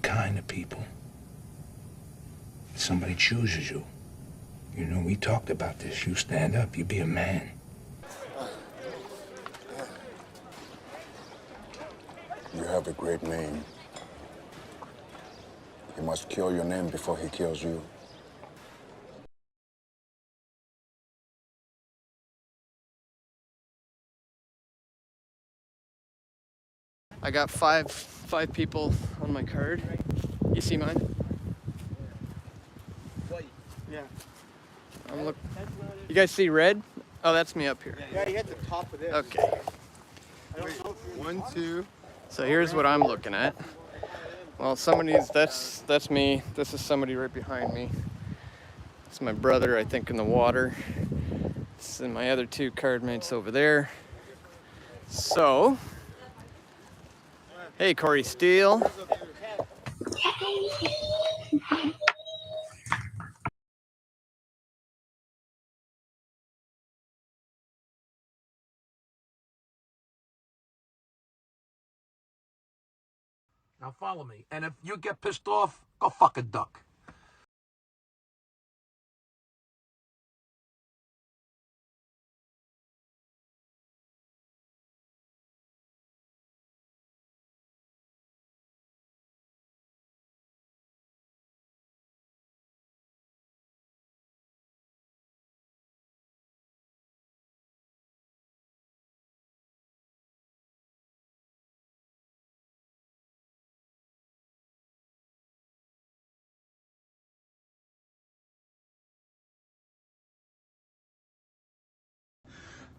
kind of people. If somebody chooses you, you know, we talked about this. You stand up, you be a man. You have a great name. He must kill your name before he kills you. I got five people on my card. You see mine? Yeah. You guys see red? Oh, that's me up here. Yeah, you hit the top of this. Okay. One, two. So here's what I'm looking at. Well, that's me. This is somebody right behind me. It's my brother, I think, in the water. This is my other two card mates over there. So, hey, Corey Steele. Now follow me. And if you get pissed off, go fuck a duck.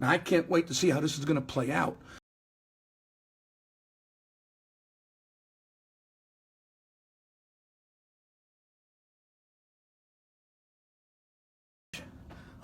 Now, I can't wait to see how this is going to play out.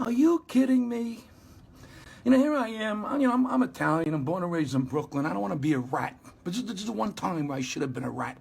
Are you kidding me? You know, here I am. I'm Italian. I'm born and raised in Brooklyn. I don't want to be a rat. But this is the one time where I should have been a rat.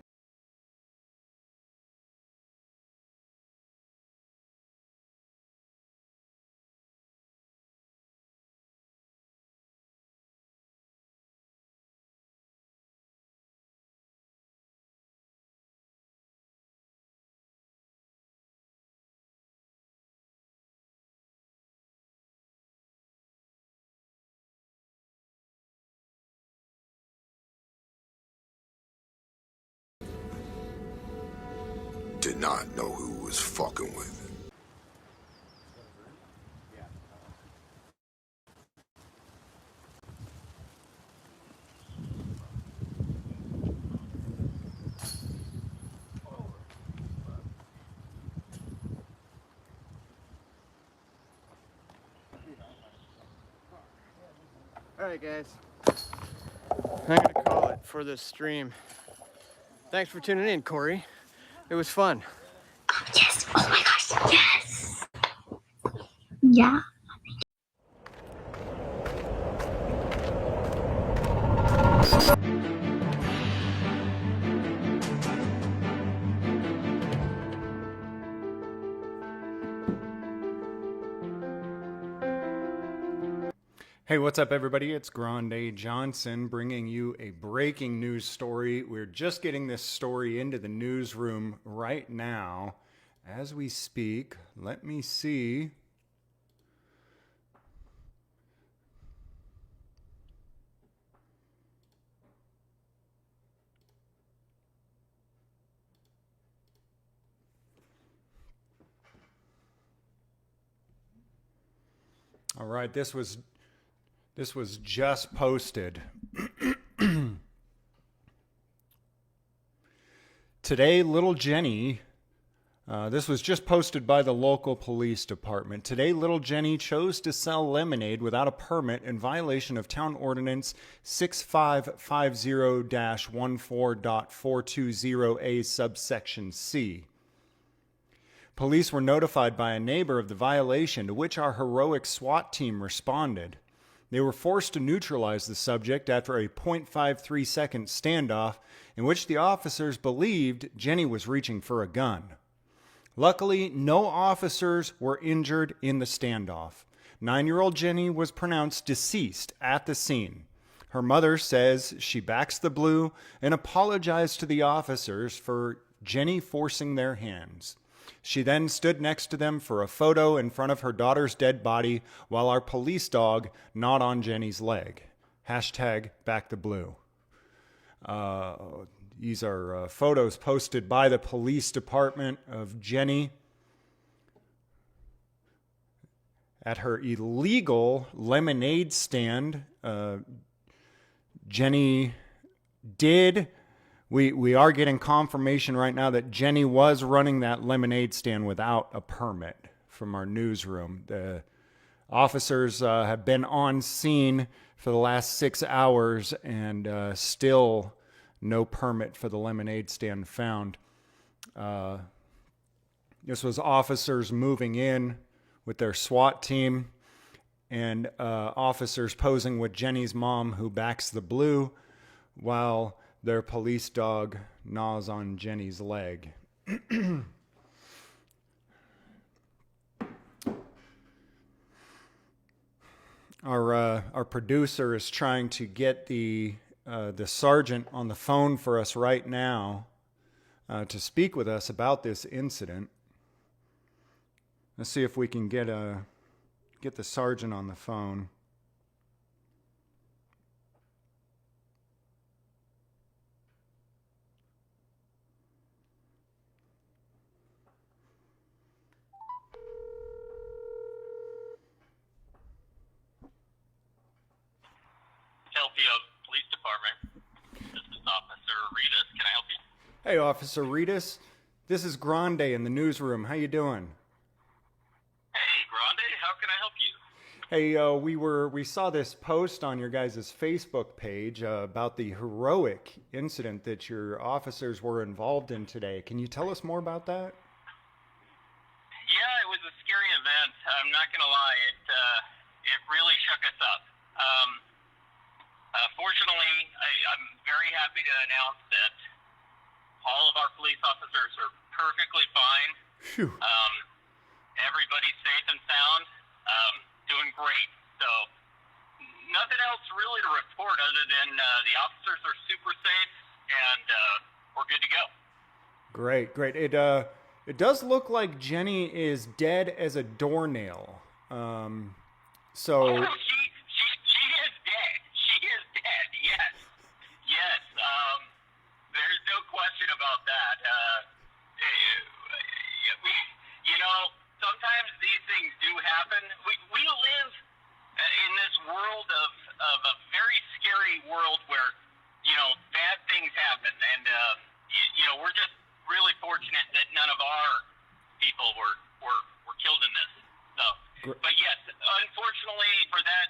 Did not know who was fucking with. Alright guys, I'm gonna call it for this stream. Thanks for tuning in, Corey. It was fun. Oh, yes. Oh my gosh, yes. Yeah. Hey, what's up, everybody? It's Grande Johnson bringing you a breaking news story. We're just getting this story into the newsroom right now as we speak. Let me see. All right, this was just posted. Today, little Jenny, this was just posted by the local police department. Today, little Jenny chose to sell lemonade without a permit in violation of Town Ordinance 6550.14.420A subsection C. Police were notified by a neighbor of the violation, to which our heroic SWAT team responded. They were forced to neutralize the subject after a 0.53-second standoff in which the officers believed Jenny was reaching for a gun. Luckily, no officers were injured in the standoff. 9-year-old Jenny was pronounced deceased at the scene. Her mother says she backs the blue and apologized to the officers for Jenny forcing their hands. She then stood next to them for a photo in front of her daughter's dead body while our police dog gnawed on Jenny's leg. Hashtag back the blue. These are photos posted by the police department of Jenny at her illegal lemonade stand. Jenny did. We are getting confirmation right now that Jenny was running that lemonade stand without a permit from our newsroom. The officers have been on scene for the last 6 hours and still no permit for the lemonade stand found. This was officers moving in with their SWAT team and officers posing with Jenny's mom, who backs the blue, while their police dog gnaws on Jenny's leg. Our producer is trying to get the sergeant on the phone for us right now to speak with us about this incident. Let's see if we can get the sergeant on the phone. Police Department. This is Officer Ritas. Can I help you? Hey, Officer Ritas. This is Grande in the newsroom. How you doing? Hey, Grande. How can I help you? Hey, we saw this post on your guys' Facebook page about the heroic incident that your officers were involved in today. Can you tell us more about that? Yeah, it was a scary event. I'm not gonna lie. It really shook us up. Fortunately, I'm very happy to announce that all of our police officers are perfectly fine. Phew. Everybody's safe and sound, doing great. So nothing else really to report other than the officers are super safe and we're good to go. Great. It does look like Jenny is dead as a doornail. So. Oh, she is dead. She is dead. Yes. There's no question about that. Sometimes these things do happen. We live in this world of a very scary world where bad things happen, and we're just really fortunate that none of our people were killed in this. So, but yes, unfortunately for that,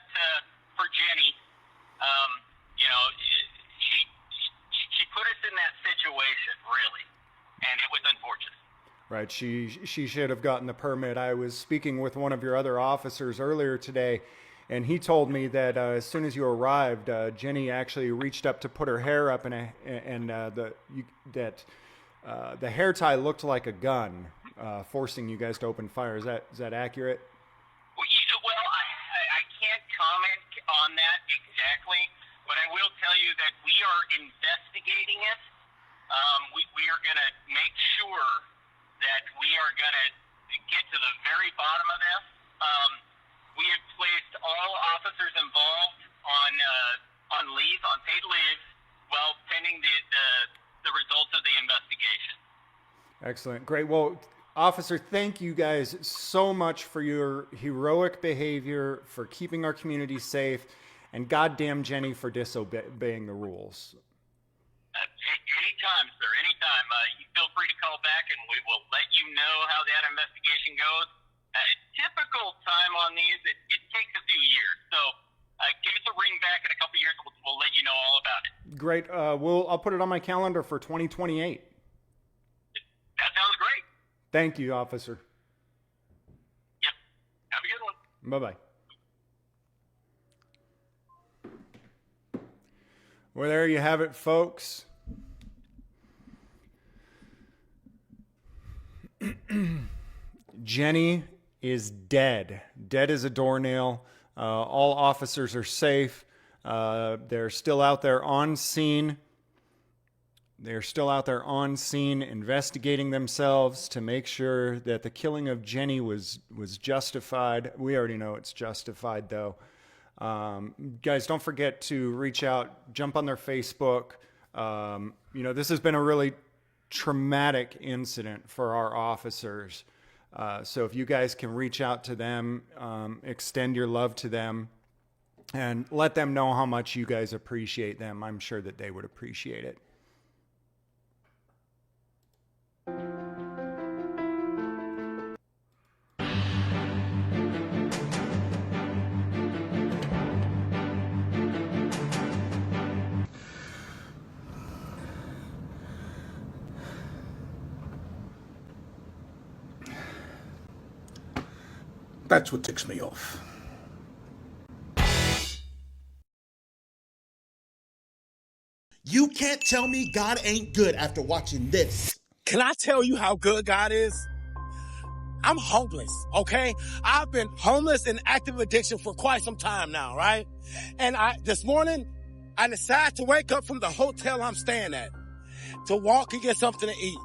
for Jenny, she put us in that situation, really, and it was unfortunate. Right, she should have gotten the permit. I was speaking with one of your other officers earlier today, and he told me that as soon as you arrived, Jenny actually reached up to put her hair up, and the hair tie looked like a gun, forcing you guys to open fire. Is that accurate? Well, I can't comment on that exactly, but I will tell you that we are investigating it. We are going to make sure that we are going to get to the very bottom of this. We have placed all officers involved on leave, on paid leave, while pending the results of the investigation. Excellent. Great. Well, officer, thank you guys so much for your heroic behavior, for keeping our community safe, and goddamn Jenny for disobeying the rules. Anytime, sir. Anytime. You feel free to call back, and we will let you know how that investigation goes. Typical time on these, it takes a few years. So give us a ring back in a couple years. We'll let you know all about it. Great. I'll put it on my calendar for 2028. That sounds great. Thank you, officer. Yep. Have a good one. Bye-bye. Well, there you have it, folks. Jenny is dead. Dead as a doornail. All officers are safe. They're still out there on scene. They're still out there on scene investigating themselves to make sure that the killing of Jenny was justified. We already know it's justified, though. Guys, don't forget to reach out, jump on their Facebook. You know, this has been a really traumatic incident for our officers. So if you guys can reach out to them, extend your love to them, and let them know how much you guys appreciate them, I'm sure that they would appreciate it. That's what ticks me off. You can't tell me God ain't good after watching this. Can I tell you how good God is? I'm homeless, okay? I've been homeless in active addiction for quite some time now, right? And this morning, I decided to wake up from the hotel I'm staying at to walk and get something to eat.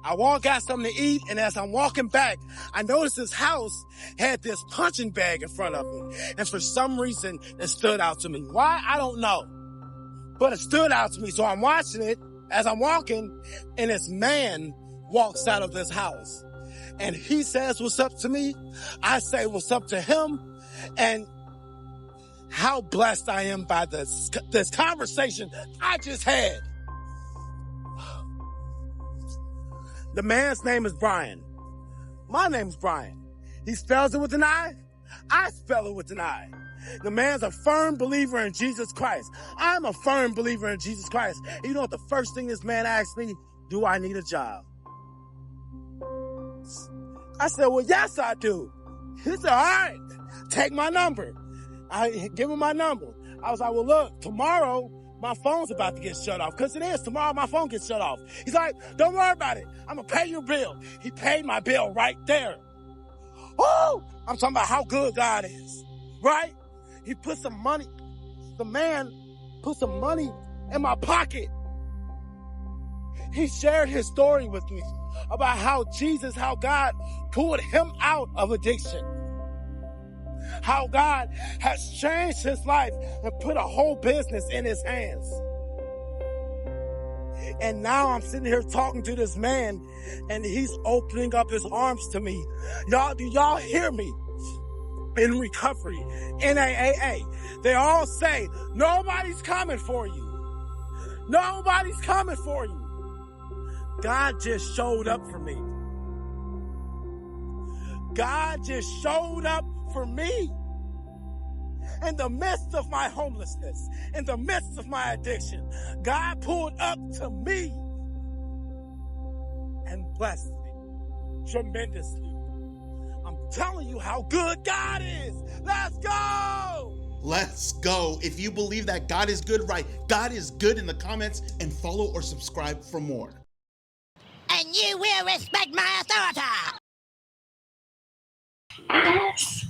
I got something to eat, and as I'm walking back, I noticed this house had this punching bag in front of me. And for some reason, it stood out to me. Why? I don't know. But it stood out to me, so I'm watching it as I'm walking, and this man walks out of this house. And he says what's up to me. I say what's up to him. And how blessed I am by this conversation I just had. The man's name is Brian. My name's Brian. He spells it with an I. I spell it with an I. The man's a firm believer in Jesus Christ. I'm a firm believer in Jesus Christ. And you know what the first thing this man asked me? Do I need a job? I said, well, yes, I do. He said, all right, take my number. I give him my number. I was like, well, look, tomorrow my phone's about to get shut off. Because it is. Tomorrow my phone gets shut off. He's like, don't worry about it. I'm going to pay your bill. He paid my bill right there. Oh, I'm talking about how good God is, right? He put some money, the man put some money in my pocket. He shared his story with me about how God pulled him out of addiction. How God has changed his life and put a whole business in his hands. And now I'm sitting here talking to this man and he's opening up his arms to me. Y'all, do y'all hear me? In recovery, NAAA, they all say, nobody's coming for you. Nobody's coming for you. God just showed up for me. God just showed up for me. In the midst of my homelessness, in the midst of my addiction, God pulled up to me and blessed me tremendously. I'm telling you how good God is. Let's go. Let's go. If you believe that God is good, write God is good in the comments and follow or subscribe for more. And you will respect my authority. Yes.